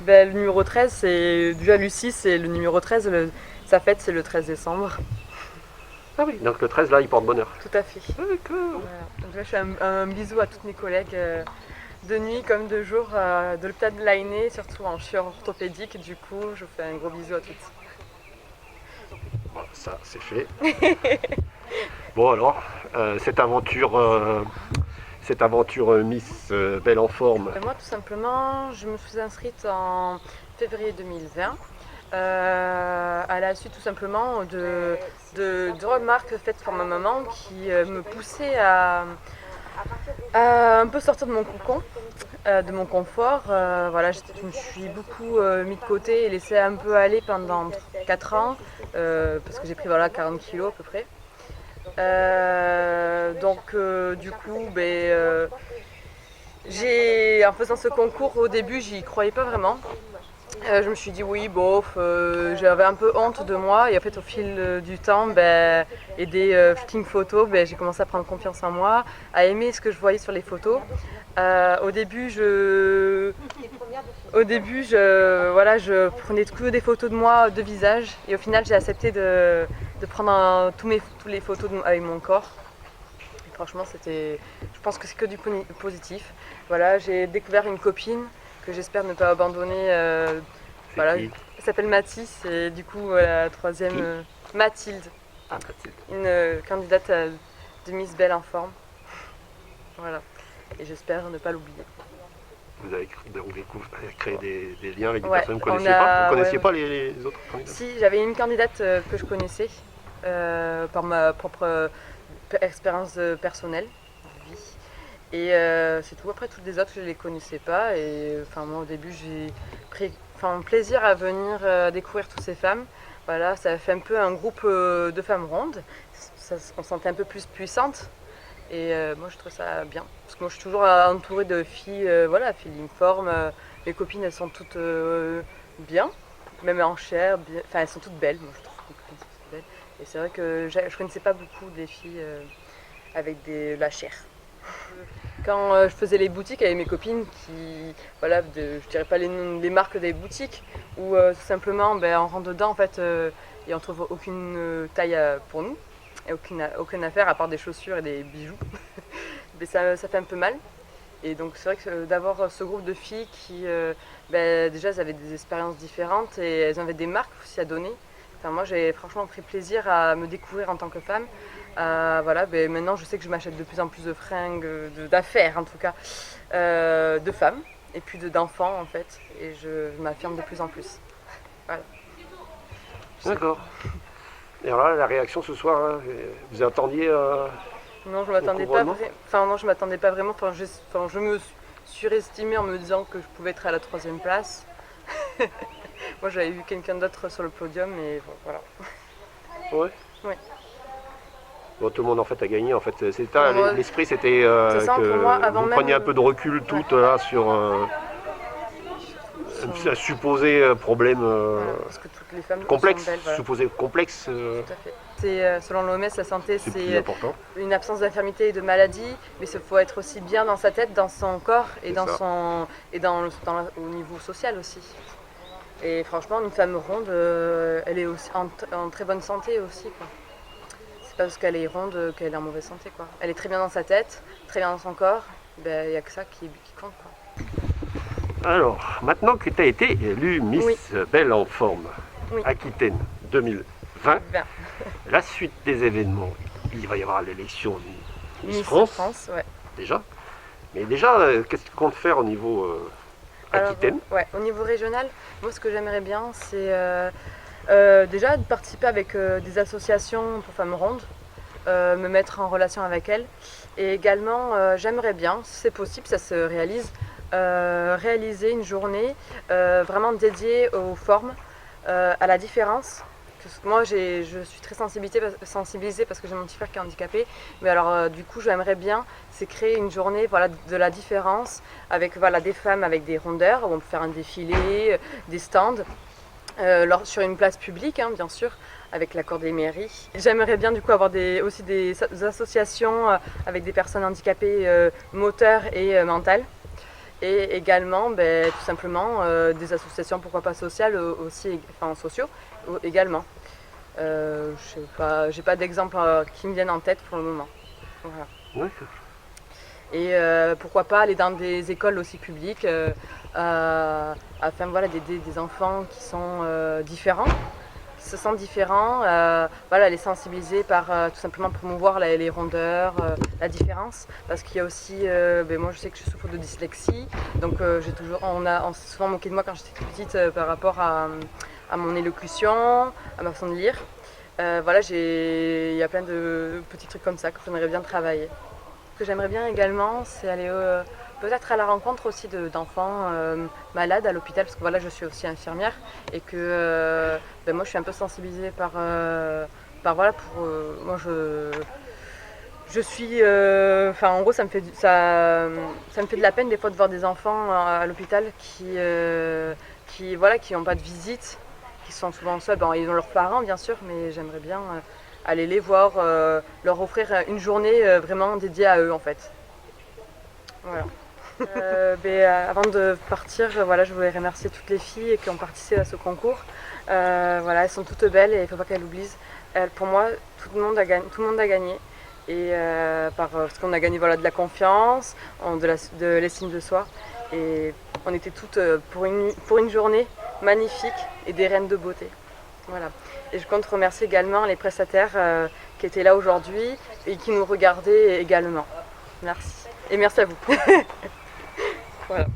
Ben, le numéro 13, c'est déjà Lucie, c'est le numéro 13, sa fête c'est le 13 décembre. Ah oui, donc le 13 là, il porte bonheur. Tout à fait. D'accord. Voilà. Donc là, je fais un bisou à toutes mes collègues de nuit comme de jour de l'hôpital de l'Aïné, surtout en chirurgie orthopédique. Du coup, je fais un gros bisou à toutes. Bon, ça, c'est fait. Bon alors, cette aventure Miss Belle en forme. Moi, tout simplement, je me suis inscrite en février 2020. À la suite tout simplement de remarques faites par ma maman qui me poussaient à un peu sortir de mon cocon, de mon confort. Voilà, je me suis beaucoup mis de côté et laissé un peu aller pendant 4 ans parce que j'ai pris voilà, 40 kilos à peu près. Donc du coup, en faisant ce concours au début, j'y croyais pas vraiment. Je me suis dit oui, bof, j'avais un peu honte de moi et en fait au fil du temps et des shootings photos, j'ai commencé à prendre confiance en moi, à aimer ce que je voyais sur les photos. Au début, voilà, je prenais que des photos de moi de visage et au final j'ai accepté de prendre toutes les photos avec mon corps. Et franchement, je pense que c'est que du positif. Voilà, j'ai découvert une copine que j'espère ne pas abandonner. Voilà, Qui? elle s'appelle Mathis et du coup la troisième Mathilde, Ah, Mathilde. une candidate de Miss Belle en forme. Voilà, et j'espère ne pas l'oublier. Vous avez créé des liens avec des Ouais, personnes que vous ne connaissiez pas. Vous ne connaissiez pas les autres candidats? Si, j'avais une candidate que je connaissais par ma propre expérience personnelle de vie. Et c'est tout. Après, toutes les autres, je ne les connaissais pas. Et enfin, moi, au début, j'ai pris plaisir à venir découvrir toutes ces femmes. Voilà, ça a fait un peu un groupe de femmes rondes. On se sentait un peu plus puissante. Et moi, je trouve ça bien. Parce que moi, je suis toujours entourée de filles, voilà, feeling forme. Mes copines, elles sont toutes bien, même en chair. Enfin, elles sont toutes belles. Moi, je trouve que mes copines sont toutes belles. Et c'est vrai que je ne connaissais pas beaucoup des filles avec de la chair. Quand je faisais les boutiques avec mes copines, voilà, je dirais pas les marques des boutiques, ou tout simplement on rentre dedans en fait et on trouve aucune taille pour nous, et aucune affaire à part des chaussures et des bijoux. Mais ça fait un peu mal. Et donc c'est vrai que d'avoir ce groupe de filles qui déjà elles avaient des expériences différentes et elles avaient des marques aussi à donner. Enfin, moi j'ai franchement pris plaisir à me découvrir en tant que femme. Voilà, maintenant je sais que je m'achète de plus en plus de fringues, d'affaires en tout cas, de femmes et puis d'enfants en fait, et je m'affirme de plus en plus. Voilà. D'accord. Et alors là, la réaction ce soir, hein, vous attendiez Non, je m'attendais pas. couronnement? Enfin non, je m'attendais pas vraiment. Je me surestimais en me disant que je pouvais être à la 3e place. Moi j'avais vu quelqu'un d'autre sur le podium, et bon, voilà. Ouais. Ouais. Bon, tout le monde en fait a gagné. En fait, l'esprit c'était C'est ça, pour moi, que avant vous même preniez un peu de recul toutes là sur un supposé problème voilà, parce que toutes les femmes complexe, sont belles, voilà. supposé complexe. Tout à fait. C'est, selon l'OMS, la santé, C'est plus c'est important. une absence d'infirmité et de maladie, mais il faut être aussi bien dans sa tête, dans son corps et, au niveau social aussi. Et franchement, une femme ronde, elle est aussi en très bonne santé aussi, quoi. C'est pas parce qu'elle est ronde qu'elle est en mauvaise santé, quoi. Elle est très bien dans sa tête, très bien dans son corps, il n'y a que ça qui compte, quoi. Alors, maintenant que tu as été élue Miss Oui. Belle en forme, Oui. Aquitaine 2020, Bien. la suite des événements, il va y avoir l'élection Miss Miss France, ouais. déjà. Mais déjà, qu'est-ce que tu comptes faire au niveau Aquitaine? Alors, ouais, au niveau régional, moi ce que j'aimerais bien, c'est déjà de participer avec des associations pour femmes rondes, me mettre en relation avec elles. Et également, j'aimerais bien, si c'est possible, ça se réalise, réaliser une journée vraiment dédiée aux formes, à la différence. Moi, je suis très sensibilisée parce que j'ai mon petit frère qui est handicapé. Mais alors, du coup, j'aimerais bien, c'est créer une journée, voilà, de la différence avec, voilà, des femmes avec des rondeurs, où on peut faire un défilé, des stands, sur une place publique, hein, bien sûr, avec l'accord des mairies. J'aimerais bien, du coup, avoir aussi des associations avec des personnes handicapées moteurs et mentales. Et également, tout simplement, des associations, pourquoi pas sociales aussi, enfin sociaux également. Je sais pas, j'ai pas d'exemple qui me viennent en tête pour le moment. Voilà. D'accord. Et pourquoi pas aller dans des écoles aussi publiques afin voilà, d'aider des enfants qui sont différents, qui se sentent différents, voilà, les sensibiliser par tout simplement promouvoir les rondeurs, la différence. Parce qu'il y a aussi, moi je sais que je souffre de dyslexie, donc on s'est souvent moqué de moi quand j'étais toute petite par rapport à mon élocution, à ma façon de lire. Voilà, il y a plein de petits trucs comme ça que j'aimerais bien travailler. Ce que j'aimerais bien également, c'est aller peut-être à la rencontre aussi d'enfants malades à l'hôpital, parce que voilà, je suis aussi infirmière et que moi je suis un peu sensibilisée par voilà, moi je suis, en gros ça me fait de la peine des fois de voir des enfants à l'hôpital qui voilà, qui n'ont pas de visite, qui sont souvent seuls. Bon, ils ont leurs parents bien sûr, mais j'aimerais bien aller les voir, leur offrir une journée vraiment dédiée à eux en fait. Voilà. Avant de partir, voilà, je voulais remercier toutes les filles qui ont participé à ce concours. Voilà, elles sont toutes belles et il ne faut pas qu'elles l'oublient. Pour moi, tout le monde a gagné. Et parce qu'on a gagné voilà, de la confiance, de l'estime de soi. Et on était toutes pour une journée magnifique et des reines de beauté. Voilà. Et je compte remercier également les prestataires qui étaient là aujourd'hui et qui nous regardaient également. Merci. Et merci à vous. Voilà.